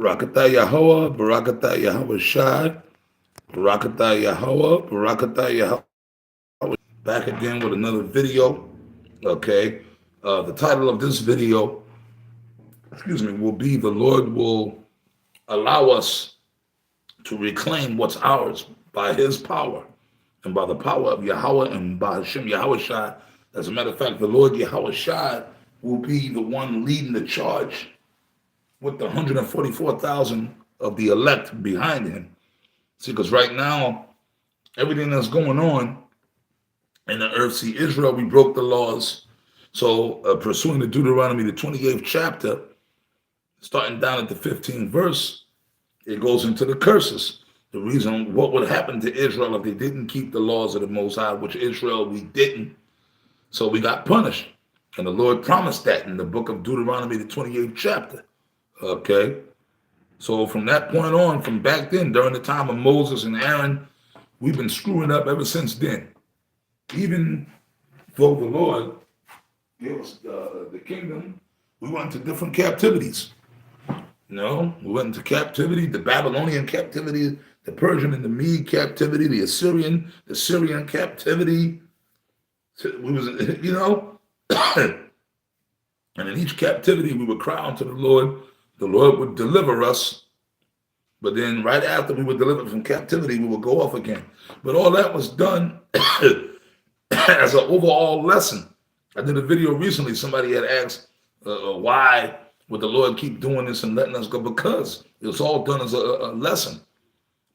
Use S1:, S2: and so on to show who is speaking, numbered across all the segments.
S1: Barakatah Yahweh, Barakatah Yahweh Shai, Barakatah Yahweh, Barakatah Yahweh. Back again with another video. Okay. The title of this video, will be "The Lord Will Allow Us to Reclaim What's Ours by His Power and by the power of Yahweh and by Hashem Yahweh Shai." As a matter of fact, the Lord Yahweh Shai will be the one leading the charge with the 144,000 of the elect behind him. See, because right now, everything that's going on in the earth, see, Israel, we broke the laws. So, pursuing the Deuteronomy, the 28th chapter, starting down at the 15th verse, it goes into the curses. The reason what would happen to Israel if they didn't keep the laws of the Most High, which Israel, we didn't. So we got punished. And the Lord promised that in the book of Deuteronomy, the 28th chapter. Okay. So from that point on, from back then, during the time of Moses and Aaron, we've been screwing up ever since then. Even though the Lord gave us the kingdom, we went into different captivities. We went into captivity, the Babylonian captivity, the Persian and the Mede captivity, the Syrian captivity. We was, and in each captivity we would cry unto the Lord. The Lord would deliver us. But then right after we were delivered from captivity, we would go off again. But all that was done as an overall lesson. I did a video recently. Somebody had asked, why would the Lord keep doing this and letting us go? Because it was all done as a lesson,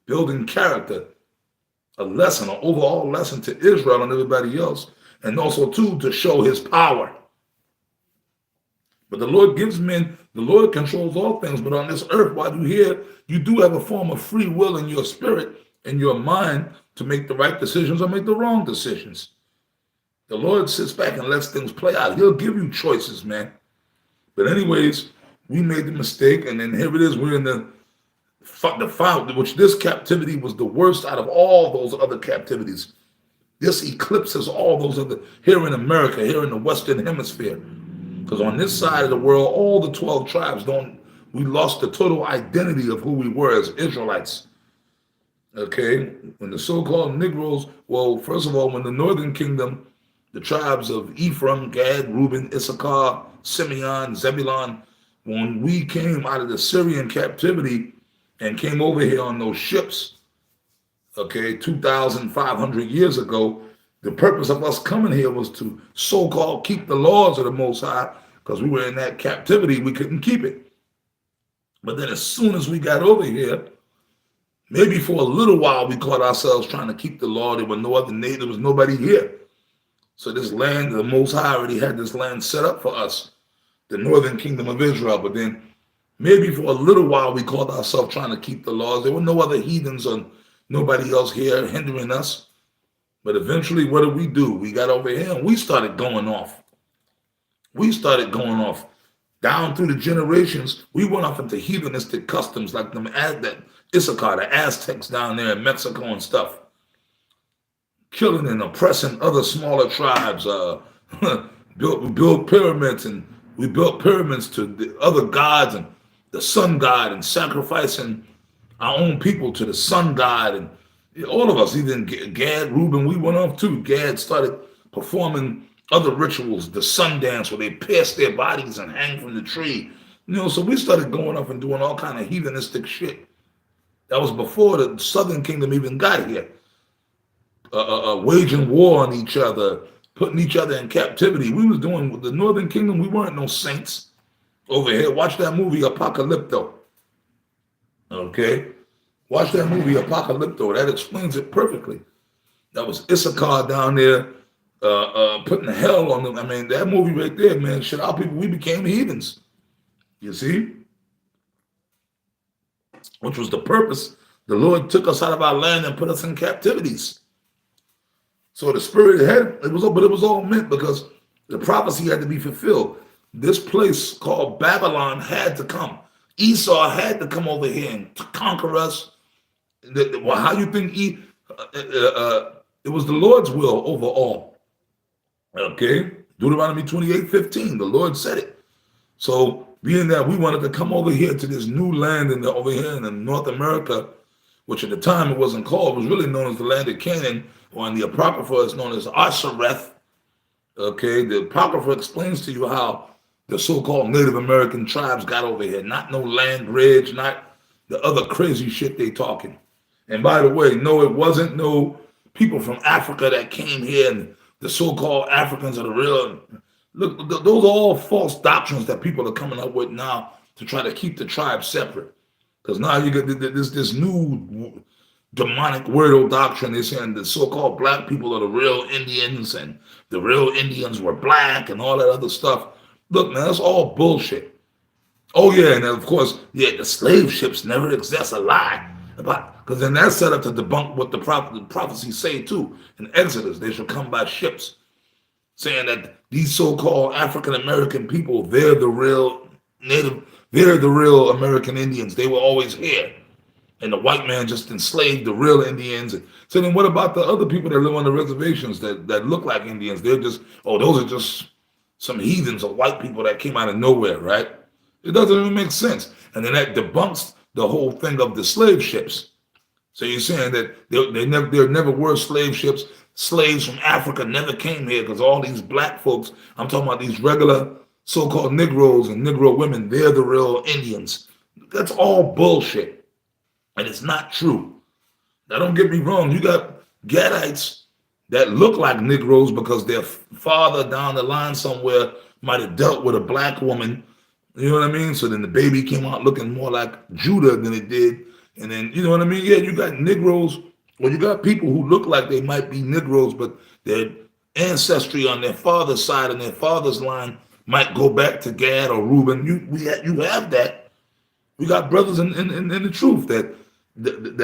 S1: building character, a lesson, an overall lesson to Israel and everybody else, and also, too, to show his power. But the Lord gives men, the Lord controls all things. But on this earth, while you're here, you do have a form of free will in your spirit, in your mind, to make the right decisions or make the wrong decisions. The Lord sits back and lets things play out. He'll give you choices, man. But anyways, we made the mistake, and then here it is. We're in the final, which this captivity was the worst out of all those other captivities. This eclipses all those other, here in America, here in the Western Hemisphere. Because on this side of the world, all the 12 tribes we lost the total identity of who we were as Israelites. Okay? When the so-called Negroes, well, first of all, when the Northern Kingdom, the tribes of Ephraim, Gad, Reuben, Issachar, Simeon, Zebulun, when we came out of the Syrian captivity and came over here on those ships, okay, 2,500 years ago, the purpose of us coming here was to so-called keep the laws of the Most High, because we were in that captivity, we couldn't keep it. But then as soon as we got over here, maybe for a little while we caught ourselves trying to keep the law. There were no other natives, there was nobody here. So this land, the Most High already had this land set up for us, the Northern Kingdom of Israel. But then maybe for a little while we caught ourselves trying to keep the laws. There were no other heathens or nobody else here hindering us. But eventually, what did? We got over here and we started going off. We started going off. Down through the generations, we went off into heathenistic customs like that Issachar, the Aztecs down there in Mexico and stuff. Killing and oppressing other smaller tribes. We built pyramids, and we built pyramids to the other gods and the sun god, and sacrificing our own people to the sun god. And all of us, even Gad, Reuben, we went off too. Gad started performing other rituals, the sun dance where they pierce their bodies and hang from the tree. So we started going off and doing all kind of heathenistic shit. That was before the Southern Kingdom even got here. Waging war on each other, putting each other in captivity. We was doing with the Northern Kingdom, we weren't no saints over here. Watch that movie Apocalypto. Okay? Watch that movie Apocalypto. That explains it perfectly. That was Issachar down there putting hell on them. I mean, that movie right there, man, shit, our people, we became heathens. You see? Which was the purpose. The Lord took us out of our land and put us in captivities. So the Spirit had, but it was all meant because the prophecy had to be fulfilled. This place called Babylon had to come. Esau had to come over here and to conquer us. Well, how you think it was the Lord's will over all? Okay, Deuteronomy 28:15. The Lord said it. So being that we wanted to come over here to this new land over here in North America, which at the time it wasn't called, it was really known as the land of Canaan, or in the Apocrypha it's known as Ashereth. Okay, the Apocrypha explains to you how the so-called Native American tribes got over here. Not no land bridge, not the other crazy shit they talking. And by the way, no, it wasn't no people from Africa that came here and the so-called Africans are the real. Look, those are all false doctrines that people are coming up with now to try to keep the tribe separate. Because now you get this new demonic weirdo doctrine. They're saying the so-called black people are the real Indians and the real Indians were black and all that other stuff. Look, man, that's all bullshit. Oh yeah, and of course, yeah, the slave ships never exist. That's a lie. Because then that's set up to debunk what the prophecies say too. In Exodus, they shall come by ships, saying that these so-called African American people, they're the real native, they're the real American Indians. They were always here. And the white man just enslaved the real Indians. So then what about the other people that live on the reservations that look like Indians? They're just, oh, those are just some heathens or white people that came out of nowhere, right? It doesn't even make sense. And then that debunks the whole thing of the slave ships. So you're saying that there never were slave ships. Slaves from Africa never came here because all these black folks, I'm talking about these regular so-called Negroes and Negro women, they're the real Indians. That's all bullshit. And it's not true. Now don't get me wrong, you got Gadites that look like Negroes because their father down the line somewhere might have dealt with a black woman. You know what I mean? So then the baby came out looking more like Judah than it did. And then, you know what I mean? Yeah, you got Negroes, or you got people who look like they might be Negroes, but their ancestry on their father's side and their father's line might go back to Gad or Reuben. You have that. We got brothers in the truth that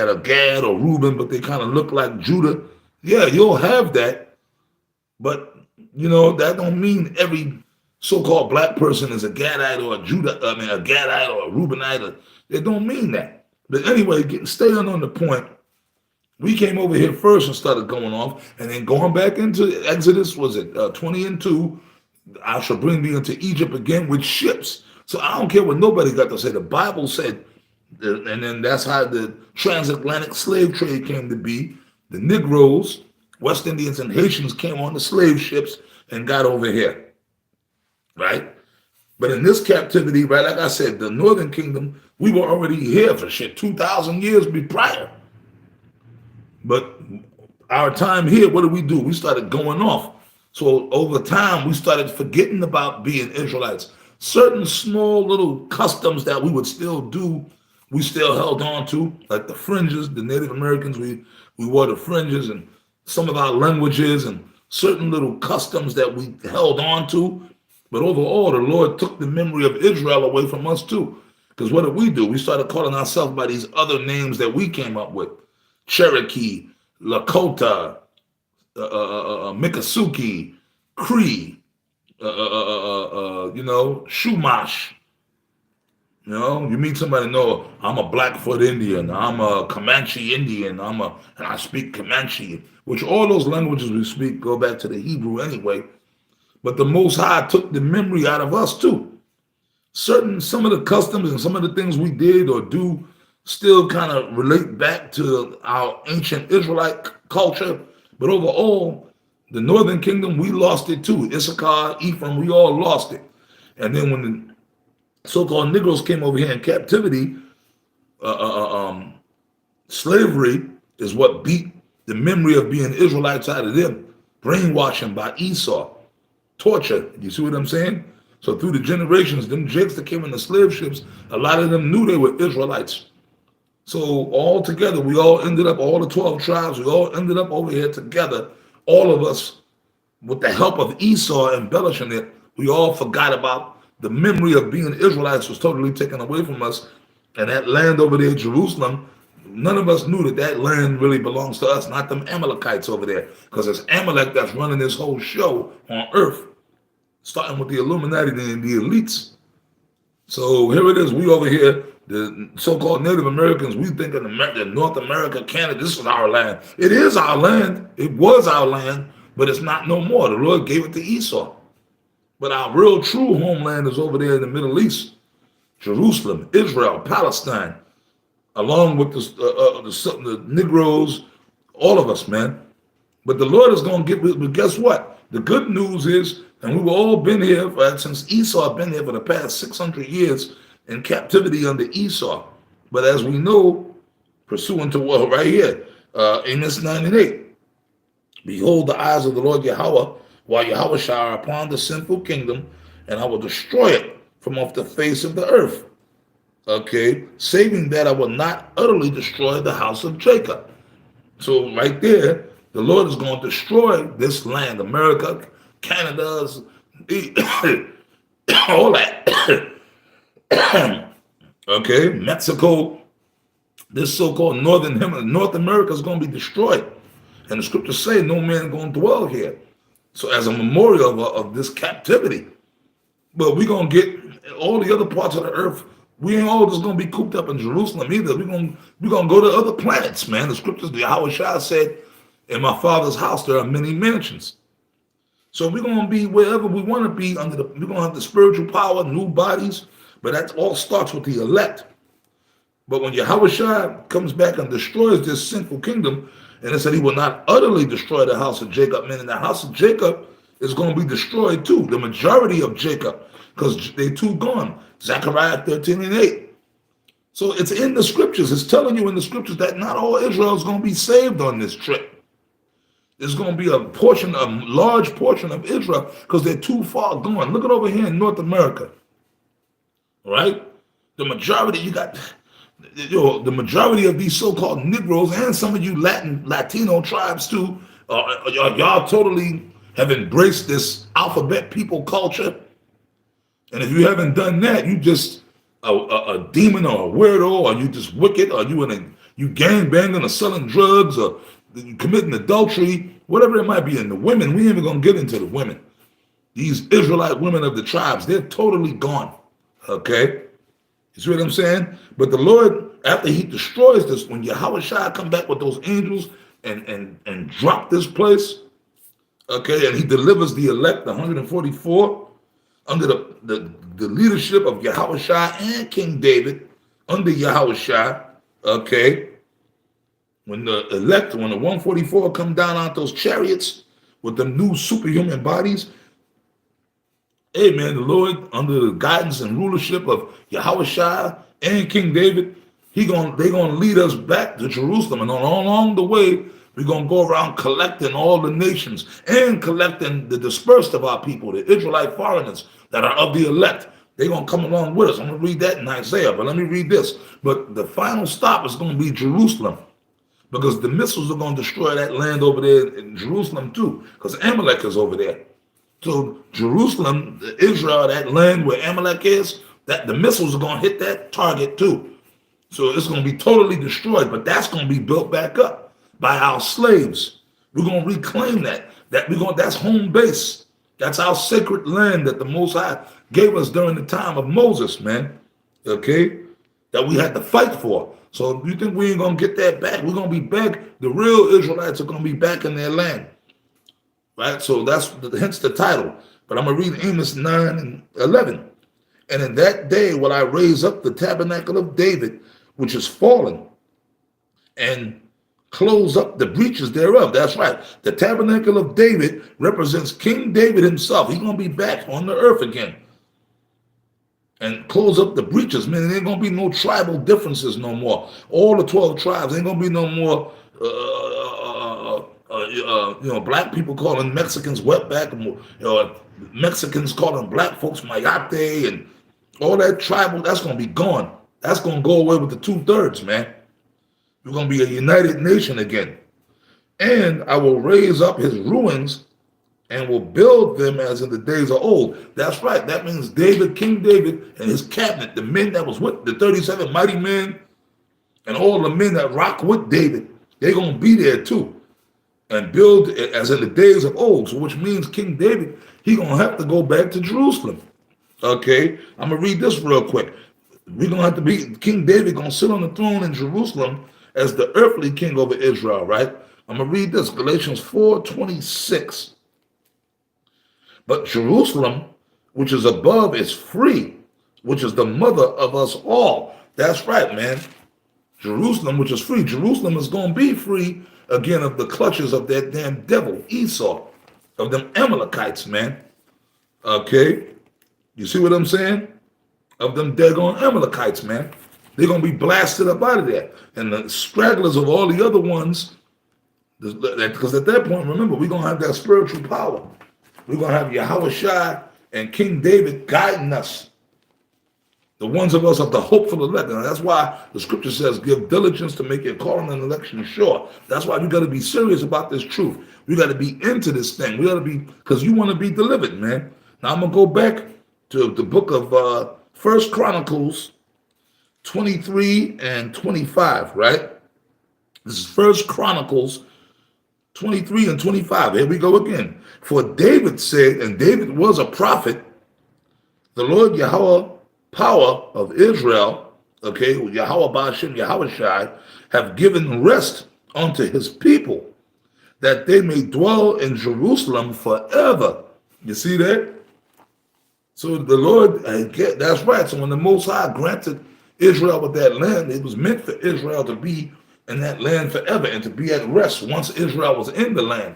S1: are Gad or Reuben, but they kind of look like Judah. Yeah, you'll have that. But, you know, that don't mean every so-called black person is a Gadite or a a Gadite or a Reubenite. It don't mean that. But anyway, staying on the point, we came over here first and started going off, and then going back into Exodus, was it 20:2? I shall bring thee into Egypt again with ships. So I don't care what nobody got to say. The Bible said, and then that's how the transatlantic slave trade came to be. The Negroes, West Indians, and Haitians came on the slave ships and got over here, right? But in this captivity, right, like I said, the Northern Kingdom, we were already here for shit 2,000 years prior. But our time here, what did we do? We started going off. So over time, we started forgetting about being Israelites. Certain small little customs that we would still do, we still held on to, like the fringes. The Native Americans, we wore the fringes, and some of our languages and certain little customs that we held on to. But overall, the Lord took the memory of Israel away from us too. Because what did we do? We started calling ourselves by these other names that we came up with. Cherokee, Lakota, Miccosukee, Cree, Chumash. You know, you meet somebody, no, I'm a Blackfoot Indian, I'm a Comanche Indian, and I speak Comanche, which all those languages we speak go back to the Hebrew anyway. But the Most High took the memory out of us too. Some of the customs and some of the things we did or do still kind of relate back to our ancient Israelite culture. But overall, the Northern Kingdom, we lost it too. Issachar, Ephraim, we all lost it. And then when the so-called Negroes came over here in captivity, slavery is what beat the memory of being Israelites out of them. Brainwashing by Esau. Torture. You see what I'm saying? So through the generations, them jakes that came in the slave ships, a lot of them knew they were Israelites. So all together, we all ended up, all the 12 tribes, we all ended up over here together. All of us, with the help of Esau embellishing it, we all forgot about the memory of being Israelites was totally taken away from us. And that land over there, Jerusalem, none of us knew that land really belongs to us, not them Amalekites over there. Because it's Amalek that's running this whole show on earth, starting with the Illuminati and the elites. So here it is, we over here, the so-called Native Americans, we think in North America, Canada, this is our land. It is our land. It was our land, but it's not no more. The Lord gave it to Esau. But our real true homeland is over there in the Middle East, Jerusalem, Israel, Palestine, along with the Negroes, all of us, man. But the Lord is going to get, but guess what? The good news is, and we've all been here, since Esau been here for the past 600 years in captivity under Esau. But as we know, pursuant to what right here, Amos 9 and 8, behold the eyes of the Lord Yahweh, while Yahweh shall upon the sinful kingdom, and I will destroy it from off the face of the earth. Okay, saving that I will not utterly destroy the house of Jacob. So right there, the Lord is going to destroy this land, America, Canada's, all that. Okay, Mexico, this so-called North America is going to be destroyed. And the scriptures say no man is going to dwell here. So as a memorial of this captivity. But we're going to get all the other parts of the earth. We ain't all just going to be cooped up in Jerusalem either. We're going to go to other planets, man. The scriptures, the Yahweh Shah said, in my father's house there are many mansions. So we're going to be wherever we want to be. We're going to have the spiritual power, new bodies. But that all starts with the elect. But when Yahweh Shah comes back and destroys this sinful kingdom, and it said he will not utterly destroy the house of Jacob, meaning the house of Jacob is going to be destroyed too, the majority of Jacob, because they too gone. Zechariah 13 and 8. So it's in the scriptures. It's telling you in the scriptures that not all Israel is going to be saved on this trip. There's going to be a large portion of Israel, because they're too far gone. Look at over here in North America. Right? The majority, the majority of these so-called Negroes and some of you Latino tribes too, y'all totally have embraced this alphabet people culture. And if you haven't done that, you just a demon or a weirdo, or you just wicked, or you gang banging or selling drugs, or you committing adultery, whatever it might be. And the women, we ain't even gonna get into the women. These Israelite women of the tribes, they're totally gone. Okay? You see what I'm saying? But the Lord, after he destroys this, when Yahweh Shah come back with those angels and drop this place, okay, and he delivers the elect, the 144, under the leadership of Yahweh Shah and King David, under Yahweh Shah, okay, when the 144 come down out those chariots with the new superhuman bodies, hey man, the Lord, under the guidance and rulership of Yahweh Shah and King David, they're gonna lead us back to Jerusalem. And along the way, we're gonna go around collecting all the nations and collecting the dispersed of our people, the Israelite foreigners that are of the elect. They're gonna come along with us. I'm gonna read that in Isaiah, but let me read this. But the final stop is gonna be Jerusalem, because the missiles are gonna destroy that land over there in Jerusalem too, because Amalek is over there. So Jerusalem, Israel, that land where Amalek is, that the missiles are going to hit that target too. So it's going to be totally destroyed, but that's going to be built back up by our slaves. We're going to reclaim that. That's home base. That's our sacred land that the Most High gave us during the time of Moses, man. Okay? That we had to fight for. So you think we ain't going to get that back? We're going to be back. The real Israelites are going to be back in their land. Right? So that's hence the title. But I'm going to read Amos 9 and 11. And in that day will I raise up the tabernacle of David, which is fallen, and close up the breaches thereof. That's right. The tabernacle of David represents King David himself. He's going to be back on the earth again. And close up the breaches, meaning there ain't going to be no tribal differences no more. All the 12 tribes, ain't going to be no more black people calling Mexicans wetback, Mexicans calling black folks mayate, and all that tribal, that's going to be gone. That's going to go away with the 2/3, man. We're going to be a united nation again. And I will raise up his ruins and will build them as in the days of old. That's right. That means David, King David, and his cabinet, the men that was with the 37 mighty men, and all the men that rock with David, they're going to be there too. And build as in the days of old. So which means King David, he gonna have to go back to Jerusalem. Okay, I'm gonna read this real quick. We're gonna have to be King David gonna sit on the throne in Jerusalem as the earthly king over Israel, right? I'm gonna read this, Galatians 4:26. But Jerusalem which is above is free, which is the mother of us all. That's right, man. Jerusalem, which is free. Jerusalem is going to be free again of the clutches of that damn devil, Esau, of them Amalekites, man. Okay? You see what I'm saying? Of them daggone Amalekites, man. They're going to be blasted up out of there. And the stragglers of all the other ones, because at that point, remember, we're going to have that spiritual power. We're going to have Yahweh Shai and King David guiding us. The ones of us of the hopeful elect. And that's why the scripture says, give diligence to make your calling and election sure. That's why you got to be serious about this truth. We got to be into this thing. We got to be, because you want to be delivered, man. Now I'm going to go back to the book of First Chronicles 23 and 25, right? This is First Chronicles 23 and 25. Here we go again. For David said, and David was a prophet, the Lord Yahweh, power of Israel, okay, Yahweh Ba'ashem, Yahweh Shai, have given rest unto his people, that they may dwell in Jerusalem forever. You see that? So the Lord, that's right. So when the Most High granted Israel with that land, it was meant for Israel to be in that land forever and to be at rest once Israel was in the land.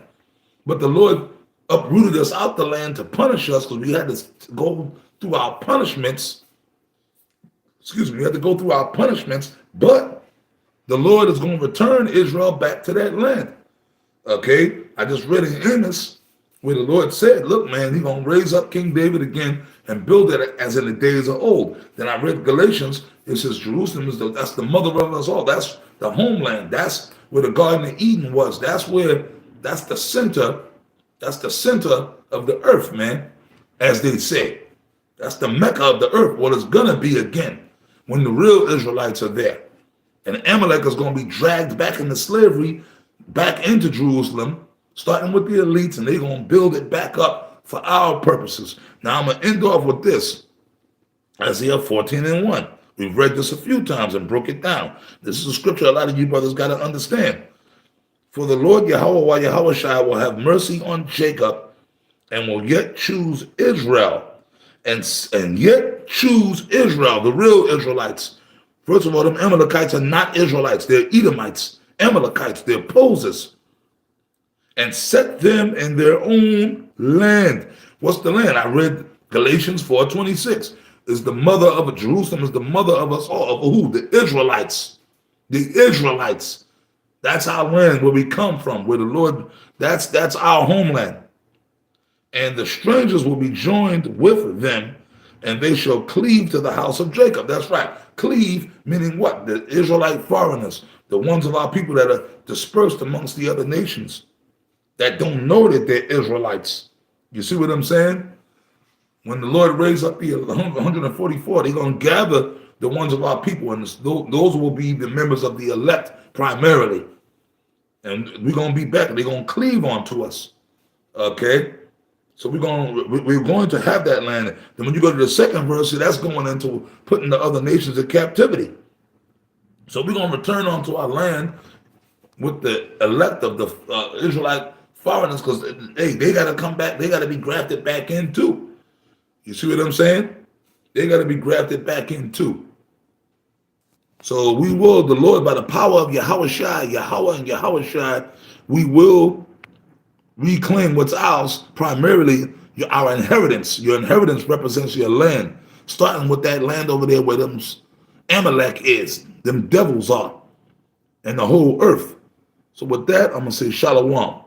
S1: But the Lord uprooted us out the land to punish us because we had to go through our punishments. We had to go through our punishments, but the Lord is going to return Israel back to that land. Okay? I just read in Amos where the Lord said, look, man, he's going to raise up King David again and build it as in the days of old. Then I read Galatians, it says Jerusalem that's the mother of us all. That's the homeland. That's where the Garden of Eden was. That's the center of the earth, man, as they say. That's the Mecca of the earth, what it's going to be again when the real Israelites are there. And Amalek is going to be dragged back into slavery, back into Jerusalem, starting with the elites, and they're going to build it back up for our purposes. Now, I'm going to end off with this. Isaiah 14 and 1. We've read this a few times and broke it down. This is a scripture a lot of you brothers got to understand. For the Lord Yahweh, Yahweh Shai, will have mercy on Jacob and will yet choose Israel. And yet choose Israel, the real Israelites. First of all, them Amalekites are not Israelites. They're Edomites, Amalekites, they're opposers. And set them in their own land. What's the land? I read Galatians 4:26. Is the mother of Jerusalem, is the mother of us all. Of who? The Israelites. The Israelites. That's our land where we come from, where the Lord, that's our homeland. And the strangers will be joined with them, and they shall cleave to the house of Jacob. That's right. Cleave, meaning what? The Israelite foreigners, the ones of our people that are dispersed amongst the other nations, that don't know that they're Israelites. You see what I'm saying? When the Lord raised up the 144, they're going to gather the ones of our people, and those will be the members of the elect primarily. And we're going to be back. They're going to cleave onto us. Okay? So we're going to have that land. Then when you go to the second verse, that's going into putting the other nations in captivity. So we're going to return onto our land with the elect of the Israelite foreigners, because they got to come back. They got to be grafted back in too. You see what I'm saying? They got to be grafted back in too. So we will, the Lord, by the power of Yahweh Shai, Yahweh and Yahweh Shai, we will reclaim what's ours, primarily our inheritance. Your inheritance represents your land, starting with that land over there where them Amalek is, them devils are, and the whole earth. So with that, I'm going to say shalom.